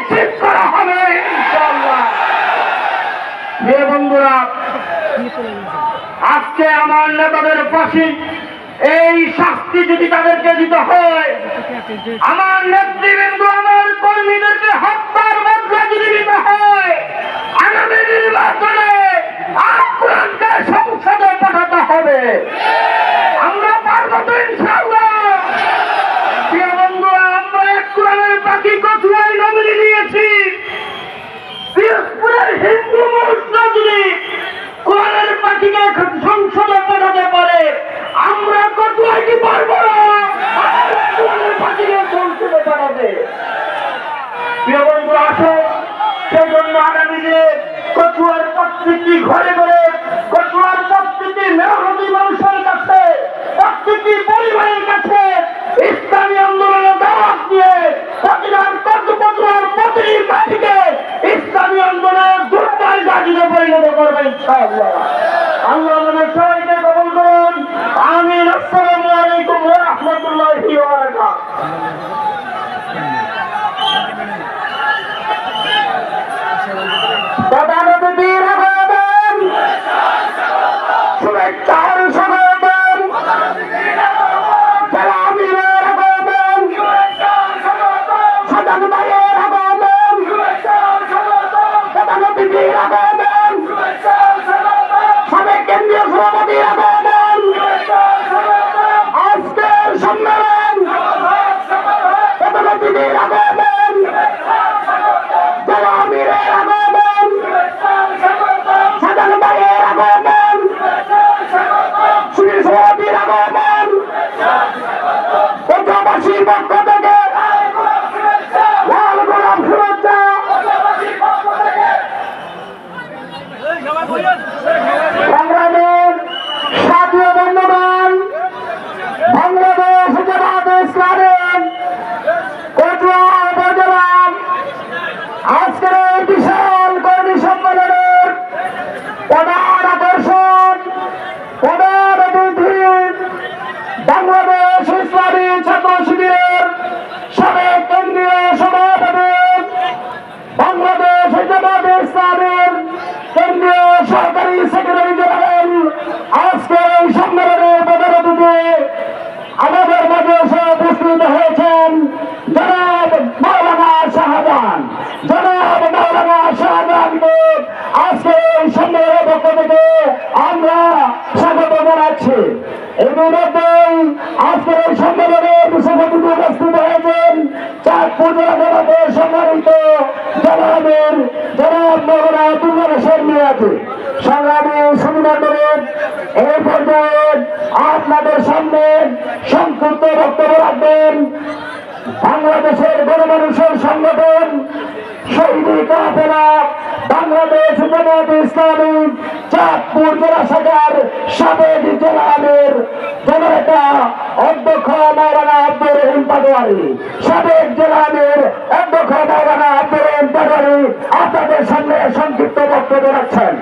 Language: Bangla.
নিশ্চিত করা হবে ইনশাআল্লাহ। বন্ধুরা, আজকে আমার নেতাদের ফাঁসি এই শাস্তি যদি তাদেরকে দিতে হয়, আমার নেতৃবৃন্দ আমার কর্মীদেরকে হত্যার বদলা যদি দিতে হয়, আগামী নির্বাচনে কোরআনকে সংসদে পাঠাতে হবে। আমরা পারবো তো ইনশাআল্লাহ। প্রিয় বন্ধুরা, আমরা এক কোরআনের পাখি কচুয়ায় নমিনি নিয়েছি। পিরোজপুরের হিন্দু মানুষরা যদি কোরআনের পাখিকে সংসদে পাঠাতে পারে, আমরা কচুয়ায় কি পারবো না কোরআনের পাখিকে সংসদে পাঠাতে? প্রিয় বন্ধু, আসো সেই জন্য আগামী দিনে কচুয়ার প্রত্যেকটি ঘরে ঘরে, কচুয়ার প্রত্যেকটি মেহনতি মানুষের কাছে, প্রত্যেকটি পরিবারের কাছে ইসলামী আন্দোলনের দাওয়াত দিয়ে প্রতিদান কচুয়ার প্রতিটি মাটিকে ইসলামী আন্দোলনের দুর্বল ঘাঁটিতে পরিণত করবে ইনশাআল্লাহ। আল্লাহ আমাদের সবাইকে কবুল করুন। আমিন। আসসালামু আলাইকুম ওয়া রাহমাতুল্লাহি ওয়া বারাকাতুহু। প্রধান অতিথির আগমন, শুভেচ্ছার স্বাগতম, জেলা আমিরের আগমন, সাজান ভাইয়ের আগমন, প্রধান অতিথির আগমন, সাবেক কেন্দ্রীয় সভাপতির আগমন, আজকের সম্মেলন, প্রধান অতিথির আগমন, জেলা আমিরের আগমন, সাজান ভাইয়ের আগমন, সুনীল সভাপতির আগমন, পঞ্চবাসীর পক্ষ থেকে লাল গোলাপ শুভেচ্ছা। সংগ্রামের সাথী বন্ধুগণ, বাংলাদেশ জামায়াতে ইসলামী কচুয়া উপজেলা আজকের এই বিশাল কর্মী সম্মেলনের প্রধান আকর্ষণ, প্রধান অতিথি বাংলাদেশ ইসলামী ছাত্র শিবিরের সাবেক কেন্দ্রীয় সভাপতি, বাংলাদেশ জামায়াতে ইসলামীর কেন্দ্রীয় সরকারি সেক্রেটারি জেনারেল, আজকের এই সম্মেলনের প্রধান অতিথি আমাদের মাঝে এসে উপস্থিত হয়েছেন জনাব মাওলানা শাহজাহান। জনাব মাওলানা শাহজাহানকে আজকে এই সম্মেলনের পক্ষ থেকে আমরা স্বাগত জানাচ্ছি। ইতিমধ্যেই আজকের এই সম্মেলনে বিশেষ অতিথি উপস্থিত হয়েছেন চাঁদপুর জেলা জেলাদের সম্মানিত জনাব মাওলানা আব্দুল্লাহ হোসেন মিয়াজি। সংগ্রামী সুবিধান্তরের এই পর্যায়ে আপনাদের সামনে সংক্ষিপ্ত বক্তব্য রাখবেন বাংলাদেশের গণমানুষের সংগঠন শহীদ কাফেলা বাংলাদেশ জামায়াতে ইসলামী চাঁদপুর জেলা শাখার সাবেক জেলা আমির জননেতা অধ্যক্ষ মাওলানা আব্দুর রহিম পাটোয়ারি, সাবেক জেলা আমির অধ্যক্ষ মাওলানা আব্দুর রহিম পাটোয়ারি আপনাদের সামনে সংক্ষিপ্ত বক্তব্য রাখছেন।